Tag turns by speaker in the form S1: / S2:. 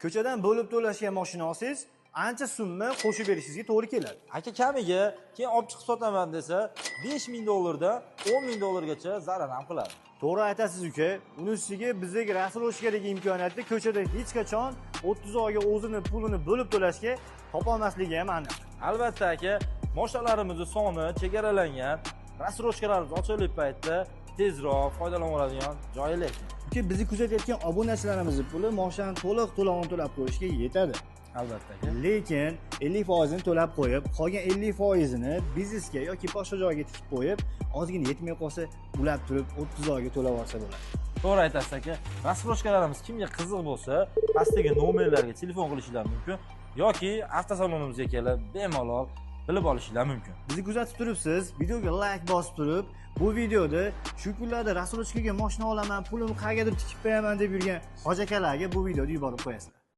S1: ko'chadan bo'lib to'lashgan mashina olsangiz, ancha summa qo'shib berishingizga to'g'ri keladi.
S2: Aka kamiga keyin olib chiqib sotaman desa, $5000 dan $10000 zarar ham qiladi.
S1: To'g'ri aytasiz uka. Uning ustiga bizdagi rassroshkadagi imkoniyatni ko'chada hech qachon 30 oyga o'zini pulini bo'lib to'lashga topolmasligi ham aniq.
S2: Albatta aka, mashinalarimizni soni chegaralangan, rassroshkalarimiz ochilib paytda tezroq foydalana oladigan joyi lekin.
S1: Uka, bizni kuzatayotgan obunachilarimizning puli mashinani to'liq to'lovini to'lab qo'yishga yetadi.
S2: Albatta aka.
S1: Lekin 50% ni to'lab qo'yib, qolgan 50% ni biznesga yoki boshqa joyga tikib qo'yib, ozgina yetmay qolsa, ulab turib 30 oyga to'lab olsa bo'ladi.
S2: To'g'ri aytasiz aka. Rassroshkalarimiz kimga qiziq bo'lsa, pastdagi nomerlarga telefon qilishlari mumkin yoki avtosalonimizga kelib bemalol bilib olishingiz mumkin.
S1: Bizni kuzatib turibsiz, videoga like bosib turib, bu videoda shu kunlarda rassroshkaga mashina olaman, pulimni qayergadir tikib qo'yaman deb yurgan hojakalarga bu videoni yuborib qo'yasizlar.